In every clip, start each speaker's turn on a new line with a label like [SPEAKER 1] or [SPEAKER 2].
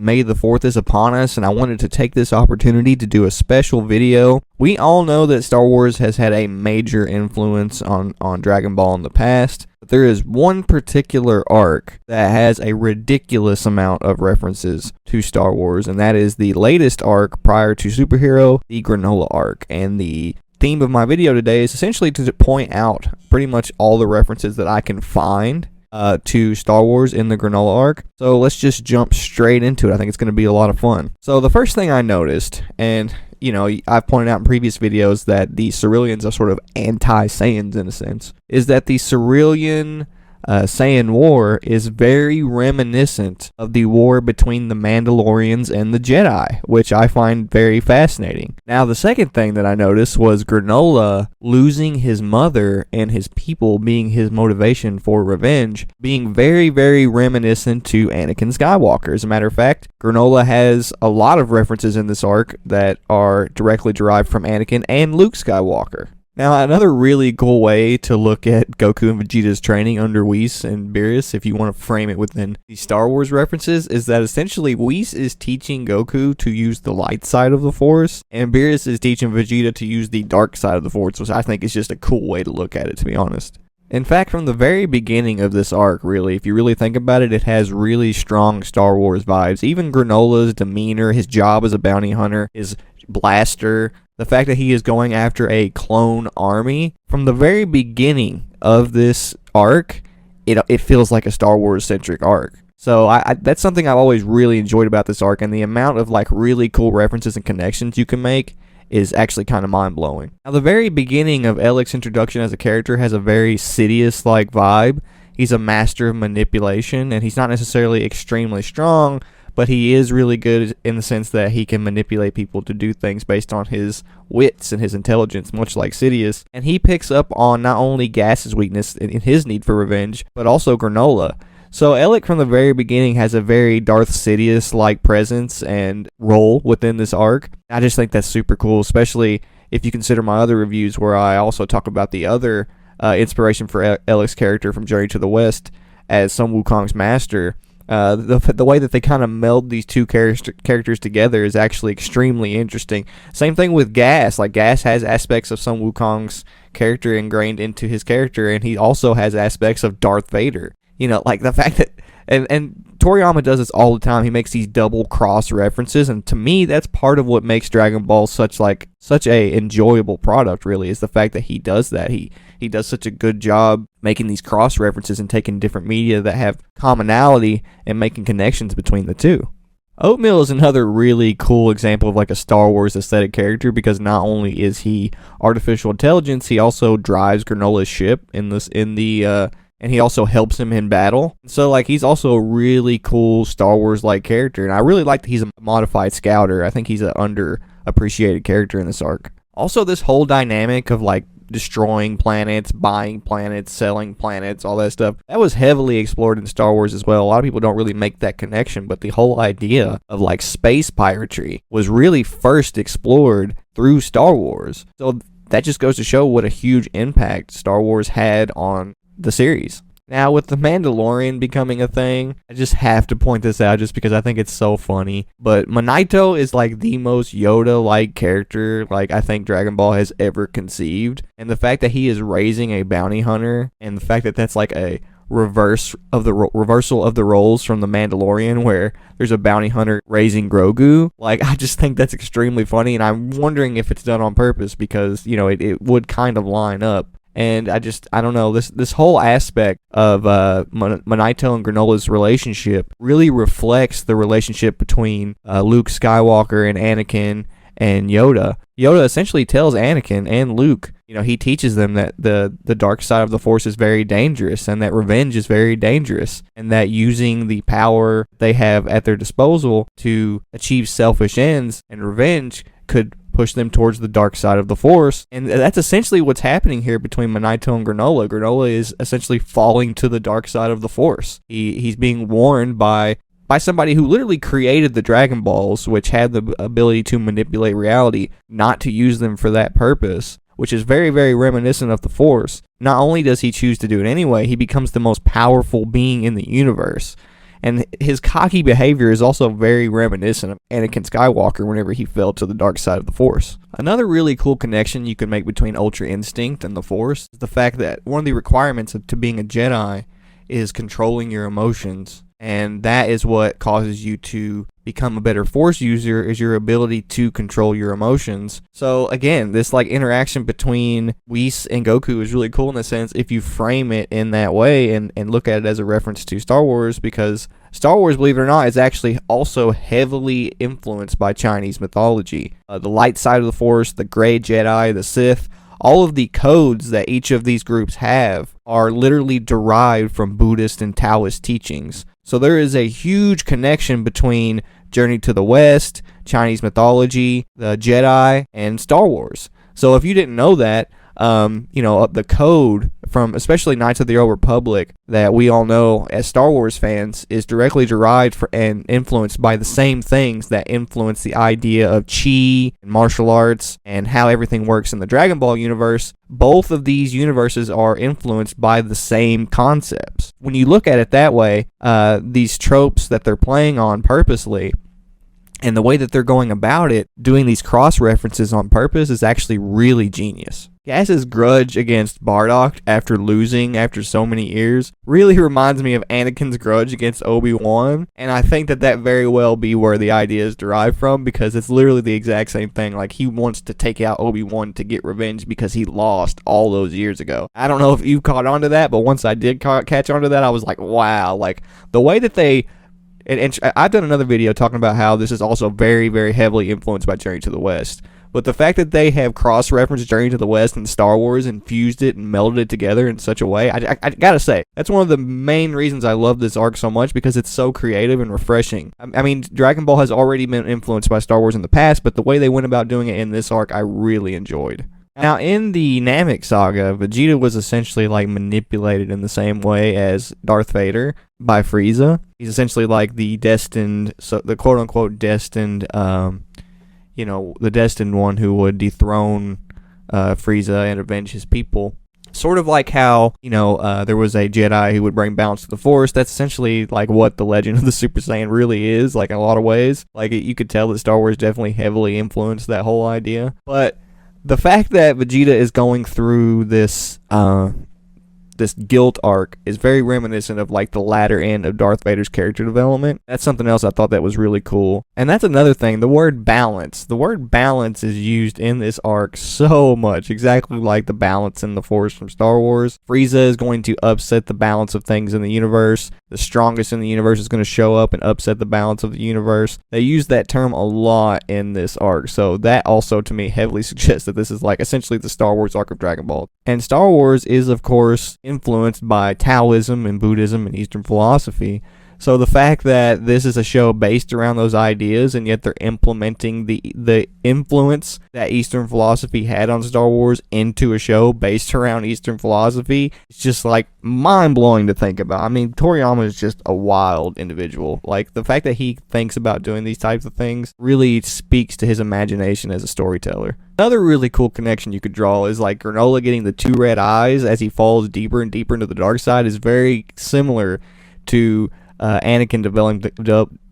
[SPEAKER 1] May the 4th is upon us, and I wanted to take this opportunity to do a special video. We all know that Star Wars has had a major influence on Dragon Ball in the past, but there is one particular arc that has a ridiculous amount of references to Star Wars, and that is the latest arc prior to Superhero, the Granola arc. And the theme of my video today is essentially to point out pretty much all the references that I can find to Star Wars in the Granola arc. So let's just jump straight into it. I think it's going to be a lot of fun. So the first thing I noticed, and you know, I've pointed out in previous videos that the Ceruleans are sort of anti-Saiyans in a sense, is that the Cerulean Saiyan War is very reminiscent of the war between the Mandalorians and the Jedi, which I find very fascinating. Now, the second thing that I noticed was Granola losing his mother and his people being his motivation for revenge, being very, very reminiscent to Anakin Skywalker. As a matter of fact, Granola has a lot of references in this arc that are directly derived from Anakin and Luke Skywalker. Now, another really cool way to look at Goku and Vegeta's training under Whis and Beerus, if you want to frame it within the Star Wars references, is that essentially Whis is teaching Goku to use the light side of the Force, and Beerus is teaching Vegeta to use the dark side of the Force, which I think is just a cool way to look at it, to be honest. In fact, from the very beginning of this arc, really, if you really think about it, it has really strong Star Wars vibes. Even Granola's demeanor, his job as a bounty hunter, his blaster, the fact that he is going after a clone army, from the very beginning of this arc, it feels like a Star Wars-centric arc. So that's something I've always really enjoyed about this arc, and the amount of like really cool references and connections you can make is actually kind of mind-blowing. Now, the very beginning of Ellic's introduction as a character has a very Sidious-like vibe. He's a master of manipulation, and he's not necessarily extremely strong, but he is really good in the sense that he can manipulate people to do things based on his wits and his intelligence, much like Sidious. And he picks up on not only Gas's weakness in his need for revenge, but also Granola. So Ellic from the very beginning has a very Darth Sidious-like presence and role within this arc. I just think that's super cool, especially if you consider my other reviews where I also talk about the other inspiration for Ellic's character from Journey to the West as Sun Wukong's master. The way that they kind of meld these two characters together is actually extremely interesting. Same thing with Gas. Like, Gas has aspects of Sun Wukong's character ingrained into his character, and he also has aspects of Darth Vader. You know, like the fact that, and Toriyama does this all the time. He makes these double cross references, and to me, that's part of what makes Dragon Ball such a enjoyable product. Really, is the fact that he does that. He does such a good job making these cross references and taking different media that have commonality and making connections between the two. Oatmeal is another really cool example of like a Star Wars aesthetic character, because not only is he artificial intelligence, he also drives Granola's ship and he also helps him in battle. So like, he's also a really cool Star Wars-like character, and I really like that he's a modified scouter. I think he's an underappreciated character in this arc. Also, this whole dynamic of like destroying planets, buying planets, selling planets, all that stuff, that was heavily explored in Star Wars as well. A lot of people don't really make that connection, but the whole idea of like space piracy was really first explored through Star Wars. So that just goes to show what a huge impact Star Wars had on the series. Now, with The Mandalorian becoming a thing, I just have to point this out just because I think it's so funny. But Monito is like the most Yoda-like character like I think Dragon Ball has ever conceived. And the fact that he is raising a bounty hunter, and the fact that that's like a reversal of the roles from The Mandalorian, where there's a bounty hunter raising Grogu, like, I just think that's extremely funny, and I'm wondering if it's done on purpose, because, you know, it would kind of line up. And I don't know, this whole aspect of Monito and Granola's relationship really reflects the relationship between Luke Skywalker and Anakin and Yoda. Yoda essentially tells Anakin and Luke, you know, he teaches them that the dark side of the Force is very dangerous, and that revenge is very dangerous, and that using the power they have at their disposal to achieve selfish ends and revenge could push them towards the dark side of the Force. And that's essentially what's happening here between Monito and Granola. Granola is essentially falling to the dark side of the Force. He's being warned by somebody who literally created the Dragon Balls, which had the ability to manipulate reality, not to use them for that purpose, which is very, very reminiscent of the Force. Not only does he choose to do it anyway, he becomes the most powerful being in the universe. And his cocky behavior is also very reminiscent of Anakin Skywalker whenever he fell to the dark side of the Force. Another really cool connection you can make between Ultra Instinct and the Force is the fact that one of the requirements to being a Jedi is controlling your emotions, and that is what causes you to become a better Force user, is your ability to control your emotions. So again, this like interaction between Whis and Goku is really cool in the sense if you frame it in that way and look at it as a reference to Star Wars, because Star Wars, believe it or not, is actually also heavily influenced by Chinese mythology. The light side of the Force, the gray Jedi, the Sith, all of the codes that each of these groups have are literally derived from Buddhist and Taoist teachings. So there is a huge connection between Journey to the West, Chinese mythology, the Jedi, and Star Wars. So if you didn't know that, the code from especially Knights of the Old Republic that we all know as Star Wars fans is directly derived and influenced by the same things that influence the idea of chi and martial arts and how everything works in the Dragon Ball universe. Both of these universes are influenced by the same concepts. When you look at it that way, these tropes that they're playing on purposely and the way that they're going about it, doing these cross references on purpose, is actually really genius. Gas's grudge against Bardock after losing after so many years really reminds me of Anakin's grudge against Obi-Wan, and I think that very well be where the idea is derived from, because it's literally the exact same thing. Like, he wants to take out Obi-Wan to get revenge because he lost all those years ago. I don't know if you caught on to that, but once I did catch on to that, I was like, wow, like the way that they... And I've done another video talking about how this is also very, very heavily influenced by Journey to the West. But the fact that they have cross-referenced Journey to the West and Star Wars and fused it and melded it together in such a way, I gotta say, that's one of the main reasons I love this arc so much, because it's so creative and refreshing. I mean, Dragon Ball has already been influenced by Star Wars in the past, but the way they went about doing it in this arc, I really enjoyed. Now, in the Namek saga, Vegeta was essentially like manipulated in the same way as Darth Vader by Frieza. He's essentially like the quote-unquote destined, the destined one who would dethrone Frieza and avenge his people. Sort of like how, there was a Jedi who would bring balance to the Force. That's essentially like what the Legend of the Super Saiyan really is, like in a lot of ways. Like, you could tell that Star Wars definitely heavily influenced that whole idea. But the fact that Vegeta is going through this guilt arc is very reminiscent of like the latter end of Darth Vader's character development. That's something else I thought that was really cool. And that's another thing, the word balance. The word balance is used in this arc so much, exactly like the balance in the Force from Star Wars. Frieza is going to upset the balance of things in the universe. The strongest in the universe is going to show up and upset the balance of the universe. They use that term a lot in this arc, so that also to me heavily suggests that this is like essentially the Star Wars arc of Dragon Ball. And Star Wars is, of course, influenced by Taoism and Buddhism and Eastern philosophy. So the fact that this is a show based around those ideas, and yet they're implementing the influence that Eastern philosophy had on Star Wars into a show based around Eastern philosophy, it's just like mind-blowing to think about. I mean, Toriyama is just a wild individual. Like, the fact that he thinks about doing these types of things really speaks to his imagination as a storyteller. Another really cool connection you could draw is like Granola getting the 2 red eyes as he falls deeper and deeper into the dark side is very similar to Anakin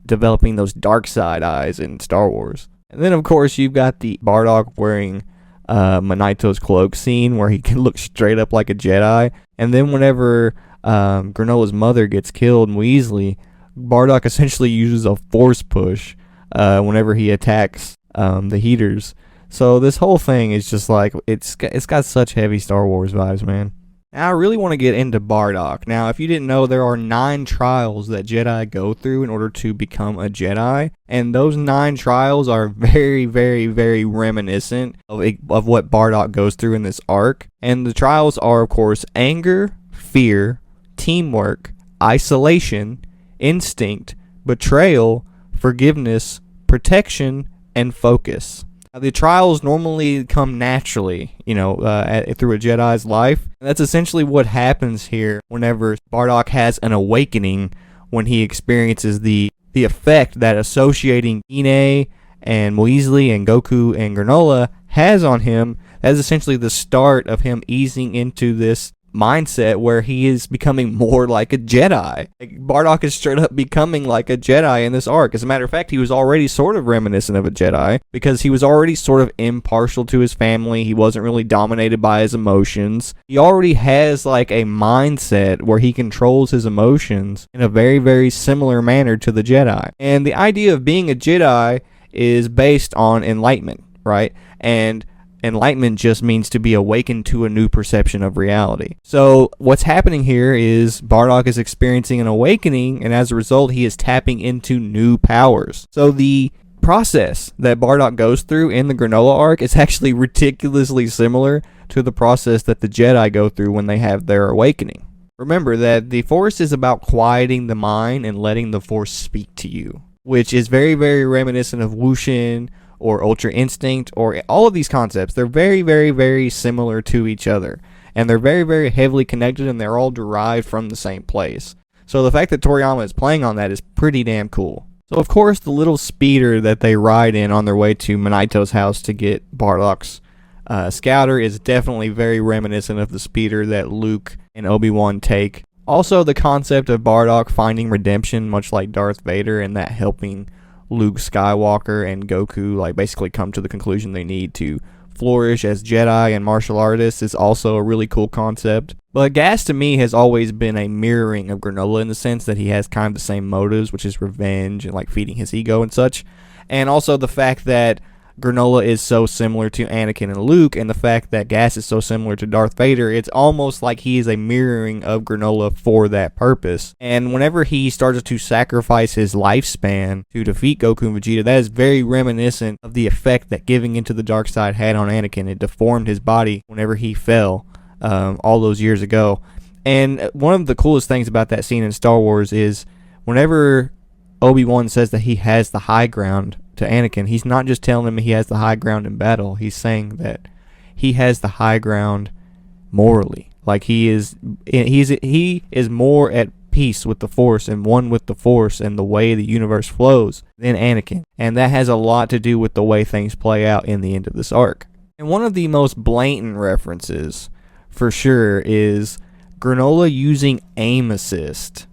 [SPEAKER 1] developing those dark side eyes in Star Wars. And then, of course, you've got the Bardock wearing Manito's cloak scene where he can look straight up like a Jedi. And then whenever Granola's mother gets killed in Weasley, Bardock essentially uses a force push whenever he attacks the Heaters. So this whole thing is just like, it's got such heavy Star Wars vibes, man. Now, I really want to get into Bardock. Now, if you didn't know, there are 9 trials that Jedi go through in order to become a Jedi. And those 9 trials are very, very, very reminiscent of what Bardock goes through in this arc. And the trials are, of course, anger, fear, teamwork, isolation, instinct, betrayal, forgiveness, protection, and focus. Now, the trials normally come naturally, through a Jedi's life. And that's essentially what happens here whenever Bardock has an awakening, when he experiences the effect that associating Ine and Weasley and Goku and Granola has on him. That is essentially the start of him easing into this mindset where he is becoming more like a Jedi. Like, Bardock is straight up becoming like a Jedi in this arc. As a matter of fact, he was already sort of reminiscent of a Jedi because he was already sort of impartial to his family. He wasn't really dominated by his emotions. He already has like a mindset where he controls his emotions in a very, very similar manner to the Jedi. And the idea of being a Jedi is based on enlightenment, right? And enlightenment just means to be awakened to a new perception of reality. So what's happening here is Bardock is experiencing an awakening, and as a result, he is tapping into new powers. So the process that Bardock goes through in the Granola arc is actually ridiculously similar to the process that the Jedi go through when they have their awakening. Remember that the Force is about quieting the mind and letting the Force speak to you, which is very, very reminiscent of Wushin or Ultra Instinct, or all of these concepts. They're very, very, very similar to each other, and they're very, very heavily connected, and they're all derived from the same place. So the fact that Toriyama is playing on that is pretty damn cool. So of course, the little speeder that they ride in on their way to Manito's house to get Bardock's scouter is definitely very reminiscent of the speeder that Luke and Obi-Wan take. Also, the concept of Bardock finding redemption, much like Darth Vader, and that helping Luke Skywalker and Goku like basically come to the conclusion they need to flourish as Jedi and martial artists, is also a really cool concept. But Gas to me has always been a mirroring of Granola in the sense that he has kind of the same motives, which is revenge and like feeding his ego and such. And also the fact that Granola is so similar to Anakin and Luke, and the fact that Gas is so similar to Darth Vader, it's almost like he is a mirroring of Granola for that purpose. And whenever he starts to sacrifice his lifespan to defeat Goku and Vegeta, that is very reminiscent of the effect that giving into the dark side had on Anakin. It deformed his body whenever he fell all those years ago. And one of the coolest things about that scene in Star Wars is whenever Obi-Wan says that he has the high ground to Anakin, he's not just telling him he has the high ground in battle. He's saying that he has the high ground morally. Like he is more at peace with the Force and one with the Force and the way the universe flows than Anakin. And that has a lot to do with the way things play out in the end of this arc. And one of the most blatant references, for sure, is Granola using aim assist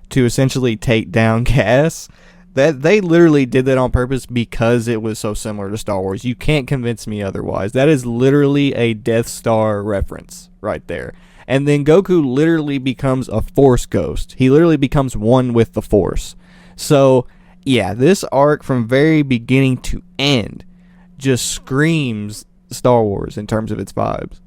[SPEAKER 1] to essentially take down Gas. That they literally did that on purpose because it was so similar to Star Wars. You can't convince me otherwise. That is literally a Death Star reference right there. And then Goku literally becomes a Force ghost. He literally becomes one with the Force. So, yeah, this arc from very beginning to end just screams Star Wars in terms of its vibes.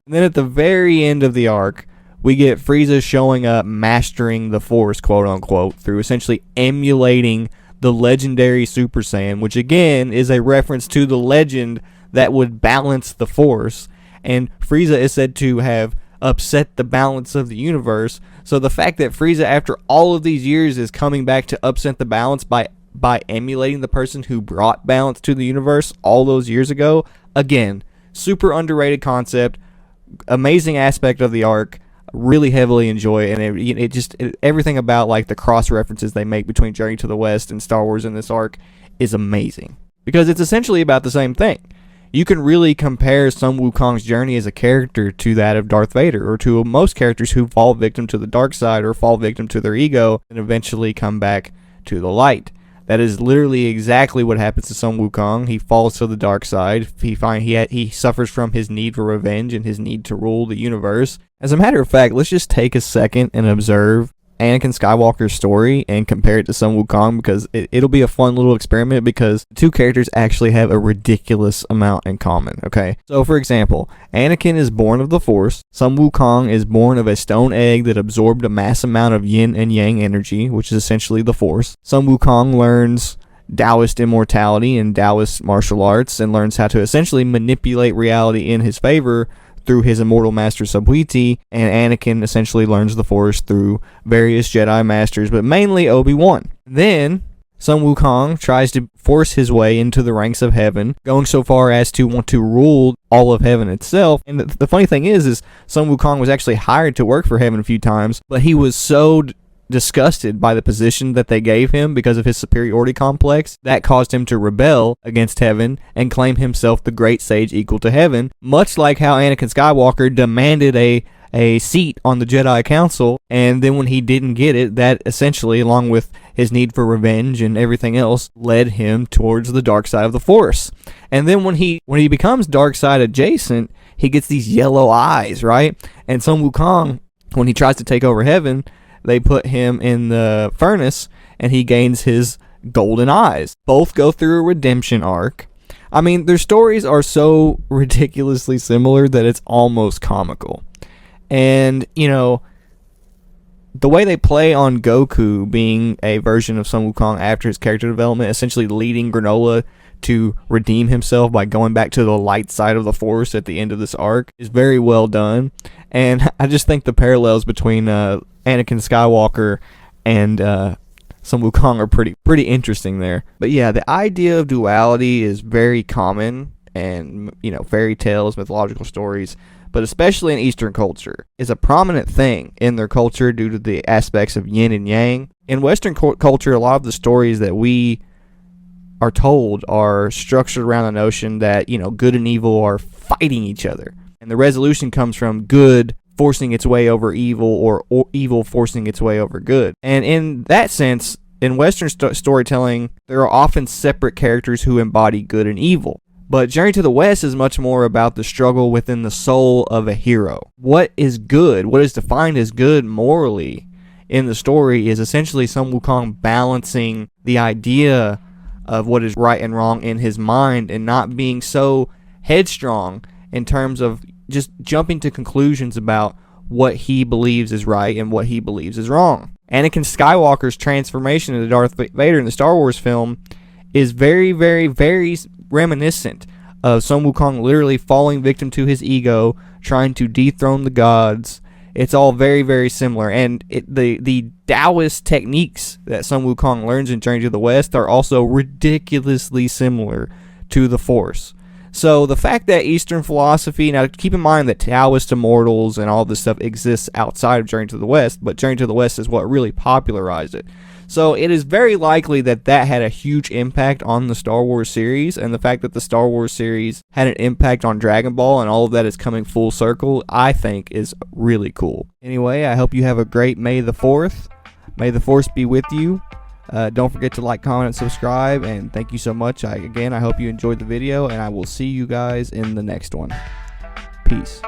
[SPEAKER 1] And then at the very end of the arc, we get Frieza showing up mastering the Force, quote unquote, through essentially emulating the legendary Super Saiyan, which again is a reference to the legend that would balance the Force. And Frieza is said to have upset the balance of the universe. So the fact that Frieza, after all of these years, is coming back to upset the balance by emulating the person who brought balance to the universe all those years ago, again, super underrated concept, amazing aspect of the arc. Really heavily enjoy it, and everything about like the cross references they make between Journey to the West and Star Wars in this arc is amazing because it's essentially about the same thing. You can really compare Sun Wukong's journey as a character to that of Darth Vader, or to most characters who fall victim to the dark side or fall victim to their ego and eventually come back to the light. That is literally exactly what happens to Sun Wukong. He falls to the dark side. He suffers from his need for revenge and his need to rule the universe. As a matter of fact, let's just take a second and observe Anakin Skywalker's story and compare it to Sun Wukong, because it'll be a fun little experiment, because the two characters actually have a ridiculous amount in common, okay? So, for example, Anakin is born of the Force. Sun Wukong is born of a stone egg that absorbed a mass amount of yin and yang energy, which is essentially the Force. Sun Wukong learns Taoist immortality and Taoist martial arts and learns how to essentially manipulate reality in his favor through his immortal master Subhuti, and Anakin essentially learns the Force through various Jedi masters, but mainly Obi-Wan. Then Sun Wukong tries to force his way into the ranks of heaven, going so far as to want to rule all of heaven itself. And the funny thing is Sun Wukong was actually hired to work for heaven a few times, but he was so disgusted by the position that they gave him because of his superiority complex that caused him to rebel against heaven and claim himself the great sage equal to heaven, much like how Anakin Skywalker demanded a a seat on the Jedi Council, and then when he didn't get it, that essentially, along with his need for revenge and everything else, led him towards the dark side of the Force. And then when he becomes dark side adjacent, he gets these yellow eyes, right? And Sun Wukong, when he tries to take over heaven, they put him in the furnace, and he gains his golden eyes. Both go through a redemption arc. I mean, their stories are so ridiculously similar that it's almost comical. And, you know, the way they play on Goku being a version of Sun Wukong after his character development, essentially leading Granola to redeem himself by going back to the light side of the Force at the end of this arc, is very well done. And I just think the parallels between Anakin Skywalker and Sun Wukong are pretty interesting there. But yeah, the idea of duality is very common, and, you know, fairy tales, mythological stories, but especially in Eastern culture, is a prominent thing in their culture due to the aspects of yin and yang. In Western culture, a lot of the stories that we are told are structured around the notion that, you know, good and evil are fighting each other, and the resolution comes from good forcing its way over evil, or evil forcing its way over good. And in that sense, in Western storytelling, there are often separate characters who embody good and evil. But Journey to the West is much more about the struggle within the soul of a hero. What is good, what is defined as good morally in the story, is essentially Sun Wukong balancing the idea of what is right and wrong in his mind, and not being so headstrong in terms of just jumping to conclusions about what he believes is right and what he believes is wrong. Anakin Skywalker's transformation into Darth Vader in the Star Wars film is very, very, very reminiscent of Sun Wukong literally falling victim to his ego, trying to dethrone the gods. It's all very, very similar. And the Taoist techniques that Sun Wukong learns in Journey to the West are also ridiculously similar to the Force. So the fact that Eastern philosophy, now keep in mind that Taoist immortals and all this stuff exists outside of Journey to the West, but Journey to the West is what really popularized it. So it is very likely that that had a huge impact on the Star Wars series, and the fact that the Star Wars series had an impact on Dragon Ball and all of that is coming full circle, I think is really cool. Anyway, I hope you have a great May the 4th. May the Force be with you. Don't forget to like, comment, and subscribe, and thank you so much. I hope you enjoyed the video, and I will see you guys in the next one. Peace.